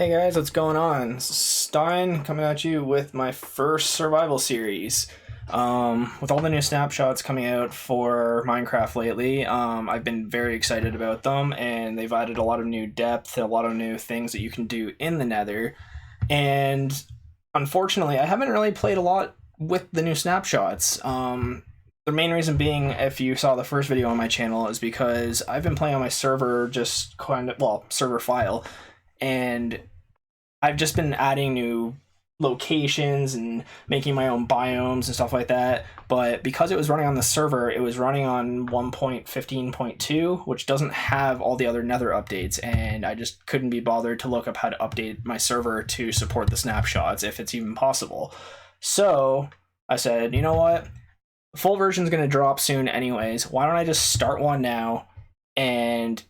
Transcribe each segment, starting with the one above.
Hey guys, what's going on? This is Stein coming at you with my first survival series. With all the new snapshots coming out for Minecraft lately, I've been very excited about them, and they've added a lot of new depth and a lot of new things that you can do in the Nether. And unfortunately, I haven't really played a lot with the new snapshots. The main reason being, if you saw the first video on my channel, is because I've been playing on my server, just kind of, well, server file, and I've just been adding new locations and making my own biomes and stuff like that. But because it was running on the server, it was running on 1.15.2, which doesn't have all the other Nether updates, and I just couldn't be bothered to look up how to update my server to support the snapshots if it's even possible. So I said, you know what? The full version's going to drop soon anyways. Why don't I just start one now and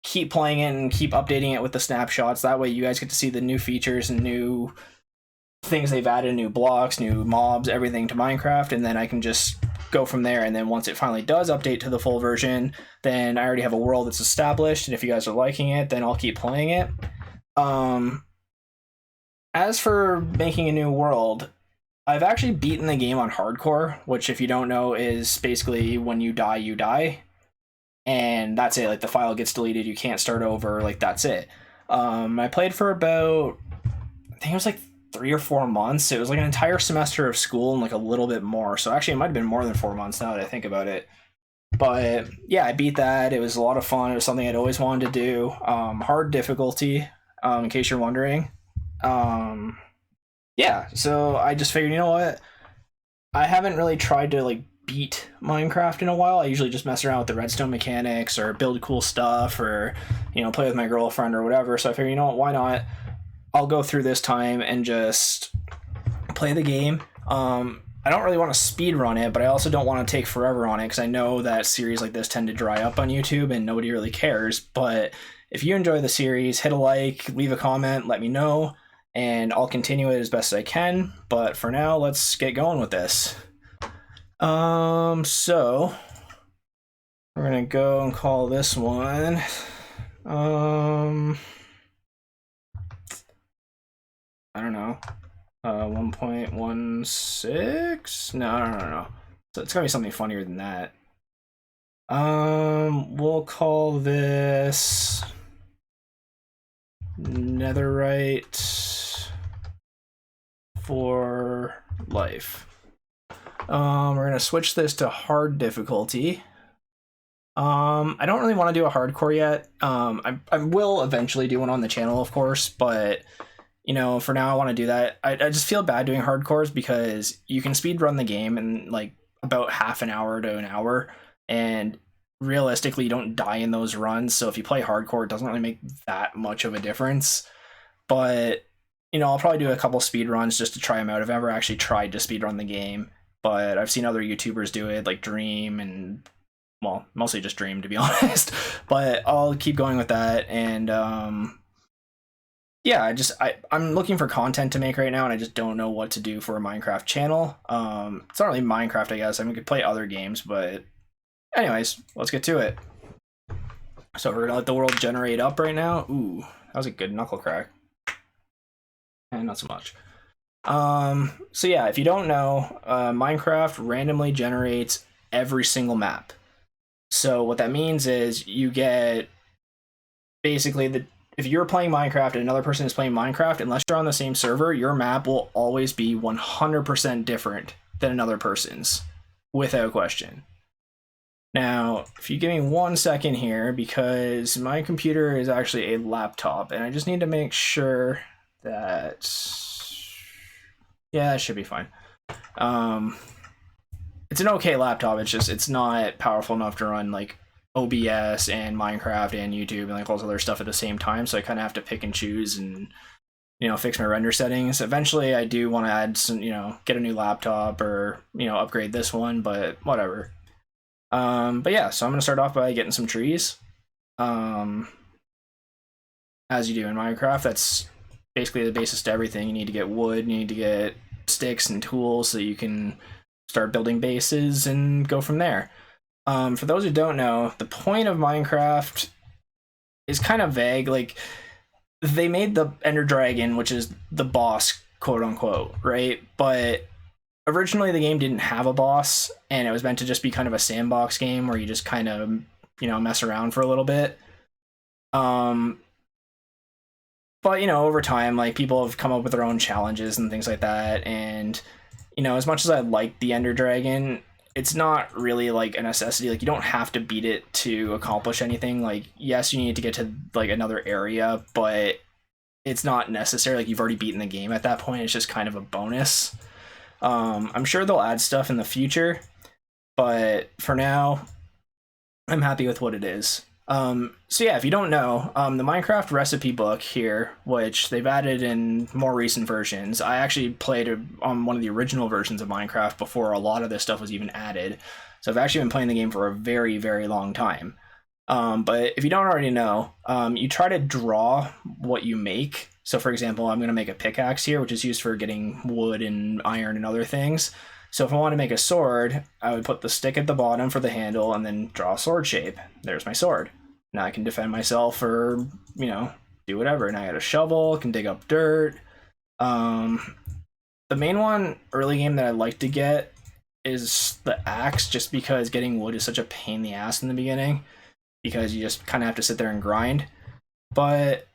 keep playing it and keep updating it with the snapshots? That way you guys get to see the new features and new things they've added, new blocks, new mobs, everything to Minecraft, and then I can just go from there. And then once it finally does update to the full version, then I already have a world that's established, and if you guys are liking it, then I'll keep playing it. As for making a new world, I've actually beaten the game on hardcore, which, if you don't know, is basically when you die, you die, and that's it. Like, the file gets deleted, you can't start over, like, that's it. I played for about, I think it was like 3 or 4 months. It was like an entire semester of school and like a little bit more, so actually it might have been more than 4 months now that I think about it. But yeah, I beat that. It was a lot of fun. It was something I'd always wanted to do. Hard difficulty, in case you're wondering. Yeah, so I just figured, you know what, I haven't really tried to like beat Minecraft in a while. I usually just mess around with the redstone mechanics or build cool stuff, or play with my girlfriend or whatever. So I figured, you know what, why not? I'll go through this time and just play the game. I don't really want to speed run it, but I also don't want to take forever on it, because I know that series like this tend to dry up on YouTube and nobody really cares. But if you enjoy the series, hit a like, leave a comment, let me know, and I'll continue it as best as I can. But for now, let's get going with this. So we're gonna go and call this one I don't know, 1.16? No. So it's gonna be something funnier than that. We'll call this Netherite for life. We're gonna switch this to hard difficulty. I don't really want to do a hardcore yet. I will eventually do one on the channel, of course, but for now I want to do that. I just feel bad doing hardcores, because you can speed run the game in like about half an hour to an hour, and realistically you don't die in those runs. So if you play hardcore, it doesn't really make that much of a difference. But I'll probably do a couple speed runs just to try them out. I've never actually tried to speed run the game, but I've seen other YouTubers do it, like Dream, and well, mostly just Dream, to be honest. But I'll keep going with that. And yeah, I'm looking for content to make right now, and I just don't know what to do for a Minecraft channel. It's not really Minecraft, I guess. I mean, we could play other games, but anyways, let's get to it. So we're gonna let the world generate up right now. Ooh, that was a good knuckle crack. And not so much. So yeah, if you don't know, Minecraft randomly generates every single map. So what that means is you get basically if you're playing Minecraft and another person is playing Minecraft, unless you're on the same server, your map will always be 100% different than another person's, without question. Now, if you give me 1 second here, because my computer is actually a laptop, and I just need to make sure that, yeah, that should be fine. It's an okay laptop. It's not powerful enough to run like OBS and Minecraft and YouTube and like all this other stuff at the same time. So I kind of have to pick and choose and fix my render settings. Eventually, I do want to add some, get a new laptop, or upgrade this one, but whatever. But yeah, so I'm gonna start off by getting some trees. As you do in Minecraft, that's basically the basis to everything. You need to get wood, you need to get sticks and tools so you can start building bases and go from there. For those who don't know, the point of Minecraft is kind of vague. Like, they made the Ender Dragon, which is the boss, quote unquote, right? But originally the game didn't have a boss, and it was meant to just be kind of a sandbox game where you just kind of, you know, mess around for a little bit. Um, but you know, over time, like people have come up with their own challenges and things like that, and you know, as much as I like the Ender Dragon, it's not really like a necessity. Like you don't have to beat it to accomplish anything. Like yes, you need to get to like another area, but it's not necessary. Like you've already beaten the game at that point. It's just kind of a bonus. I'm sure they'll add stuff in the future, but for now, I'm happy with what it is. So yeah, if you don't know, the Minecraft recipe book here, which they've added in more recent versions, I actually played on one of the original versions of Minecraft before a lot of this stuff was even added. So I've actually been playing the game for a very, very long time. But if you don't already know, you try to draw what you make. So for example, I'm going to make a pickaxe here, which is used for getting wood and iron and other things. So if I want to make a sword, I would put the stick at the bottom for the handle and then draw a sword shape. There's my sword. Now I can defend myself or, you know, do whatever. And I got a shovel, can dig up dirt. The main one early game that I like to get is the axe, just because getting wood is such a pain in the ass in the beginning, because you just kind of have to sit there and grind. But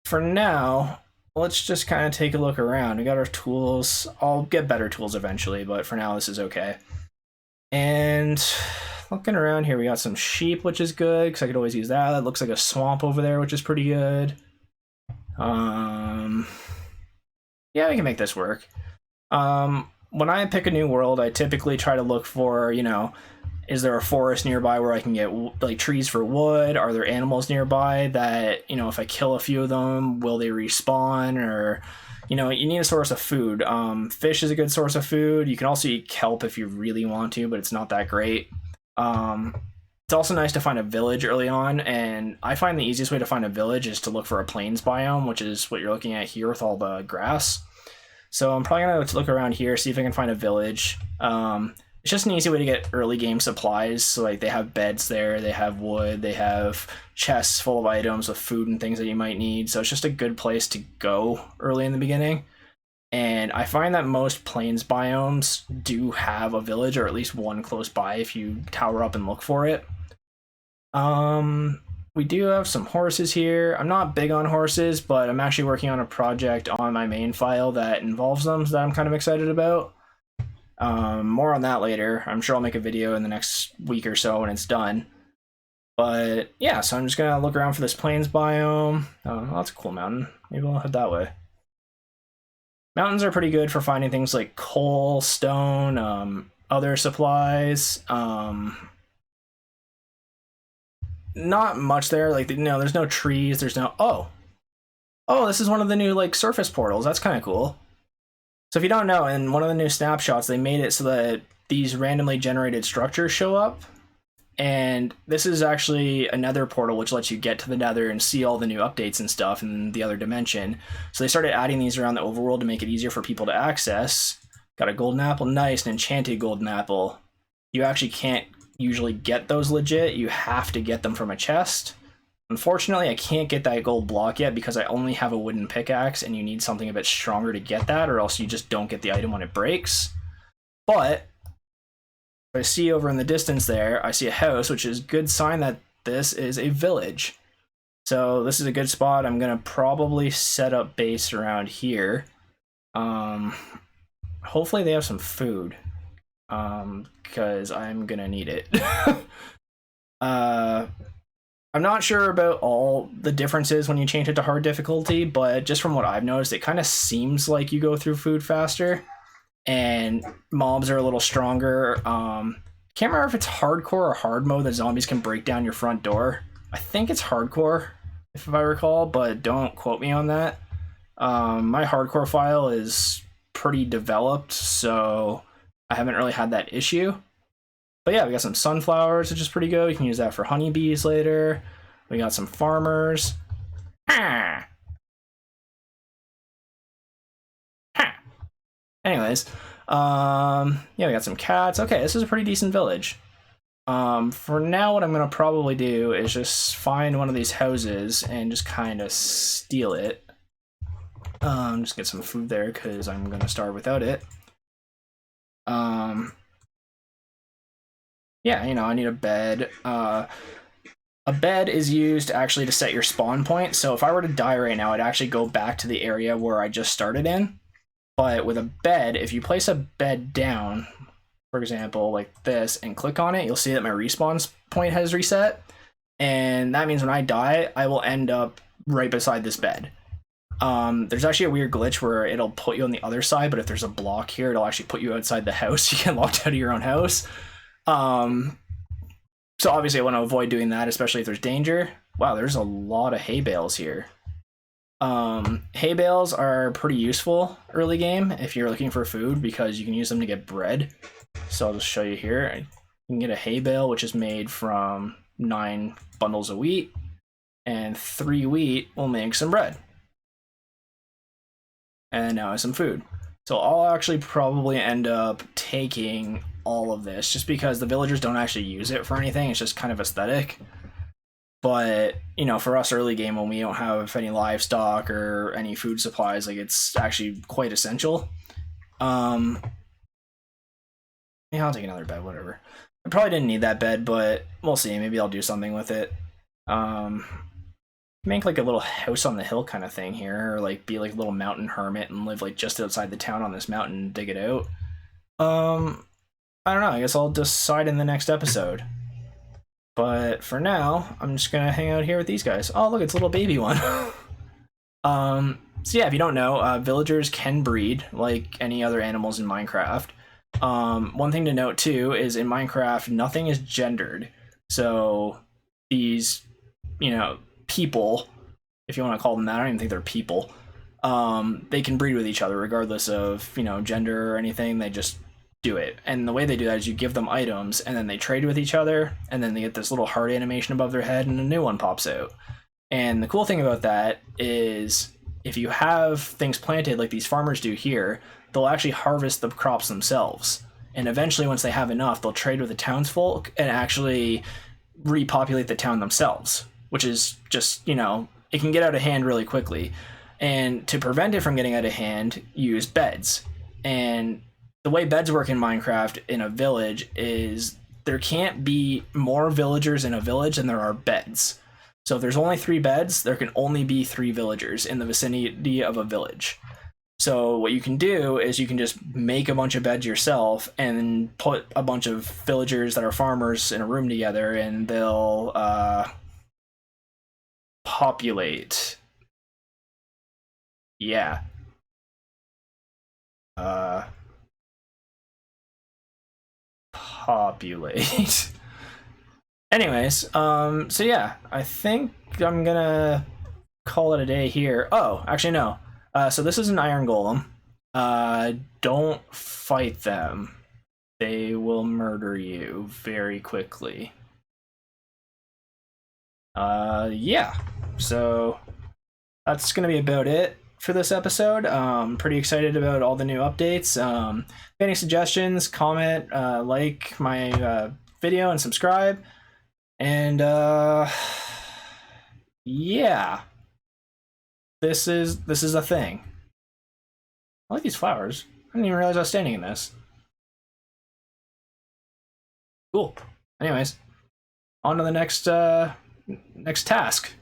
for now, let's just kind of take a look around. We got our tools. I'll get better tools eventually, but for now this is okay. And looking around here, we got some sheep, which is good because I could always use that. That looks like a swamp over there, which is pretty good. Yeah, we can make this work. When I pick a new world, I typically try to look for, you know, is there a forest nearby where I can get like trees for wood? Are there animals nearby that, you know, if I kill a few of them, will they respawn? Or, you know, you need a source of food. Fish is a good source of food. You can also eat kelp if you really want to, but it's not that great. It's also nice to find a village early on, and I find the easiest way to find a village is to look for a plains biome, which is what you're looking at here with all the grass. So I'm probably going to look around here, see if I can find a village. It's just an easy way to get early game supplies. So like they have beds there, they have wood, they have chests full of items with food and things that you might need. So it's just a good place to go early in the beginning. And I find that most plains biomes do have a village, or at least one close by if you tower up and look for it. We do have some horses here. I'm not big on horses, but I'm actually working on a project on my main file that involves them that I'm kind of excited about. More on that later. I'm sure I'll make a video in the next week or so when it's done. But yeah, so I'm just gonna look around for this plains biome. Oh, that's a cool mountain. Maybe I'll head that way. Mountains are pretty good for finding things like coal, stone, other supplies. Not much there. Like, no, there's no trees. There's no. Oh, this is one of the new like surface portals. That's kind of cool. So if you don't know, in one of the new snapshots, they made it so that these randomly generated structures show up. And this is actually a Nether portal, which lets you get to the Nether and see all the new updates and stuff in the other dimension. So they started adding these around the overworld to make it easier for people to access. Got a golden apple. Nice, an enchanted golden apple. You actually can't usually get those legit. You have to get them from a chest. Unfortunately, I can't get that gold block yet because I only have a wooden pickaxe, and you need something a bit stronger to get that, or else you just don't get the item when it breaks. But I see over in the distance there, I see a house, which is a good sign that this is a village. So this is a good spot. I'm going to probably set up base around here. Hopefully they have some food, because I'm going to need it. I'm not sure about all the differences when you change it to hard difficulty, but just from what I've noticed, it kind of seems like you go through food faster, and mobs are a little stronger. Can't remember if it's hardcore or hard mode that zombies can break down your front door. I think it's hardcore, if I recall, but don't quote me on that. My hardcore file is pretty developed, so I haven't really had that issue. But yeah, we got some sunflowers, which is pretty good. We can use that for honeybees later. We got some farmers. Anyways, yeah, we got some cats. Okay, this is a pretty decent village. For now, what I'm gonna probably do is just find one of these houses and just kind of steal it. Just get some food there because I'm gonna starve without it. Yeah, you know, I need a bed. A bed is used actually to set your spawn point. So if I were to die right now, I'd actually go back to the area where I just started in. But with a bed, if you place a bed down, for example, like this, and click on it, you'll see that my respawn point has reset. And that means when I die, I will end up right beside this bed. There's actually a weird glitch where it'll put you on the other side, but if there's a block here, it'll actually put you outside the house. You get locked out of your own house. So obviously I want to avoid doing that, especially if there's danger. Wow, there's a lot of hay bales here. Hay bales are pretty useful early game if you're looking for food because you can use them to get bread. So I'll just show you here. You can get a hay bale, which is made from 9 bundles of wheat, and 3 wheat will make some bread. And now I have some food. So I'll actually probably end up taking all of this just because the villagers don't actually use it for anything. It's just kind of aesthetic. But, you know, for us early game when we don't have any livestock or any food supplies, like it's actually quite essential. Yeah, I'll take another bed, whatever. I probably didn't need that bed, but we'll see. Maybe I'll do something with it. Make like a little house on the hill kind of thing here, or like be like a little mountain hermit and live like just outside the town on this mountain and dig it out. I don't know, I guess I'll decide in the next episode. But for now, I'm just gonna hang out here with these guys. Oh look, it's a little baby one. So yeah, if you don't know, villagers can breed like any other animals in Minecraft. One thing to note too is in Minecraft, nothing is gendered. So these, you know, people, if you want to call them that, I don't even think they're people. They can breed with each other regardless of, you know, gender or anything. They just do it. And the way they do that is you give them items and then they trade with each other and then they get this little heart animation above their head and a new one pops out. And the cool thing about that is if you have things planted like these farmers do here, they'll actually harvest the crops themselves. And eventually once they have enough, they'll trade with the townsfolk and actually repopulate the town themselves, which is just, you know, it can get out of hand really quickly. And to prevent it from getting out of hand, use beds. And the way beds work in Minecraft in a village is there can't be more villagers in a village than there are beds. So if there's only 3 beds, there can only be 3 villagers in the vicinity of a village. So what you can do is you can just make a bunch of beds yourself and put a bunch of villagers that are farmers in a room together and they'll populate. Yeah. Populate. Anyways, so yeah, I think I'm gonna call it a day here. Oh, actually no. So this is an iron golem. Don't fight them. They will murder you very quickly. Yeah. So that's gonna be about it for this episode. Pretty excited about all the new updates. Any suggestions, comment, like my video and subscribe. And yeah, this is a thing. I like these flowers. I didn't even realize I was standing in this. Cool. Anyways, on to the next task.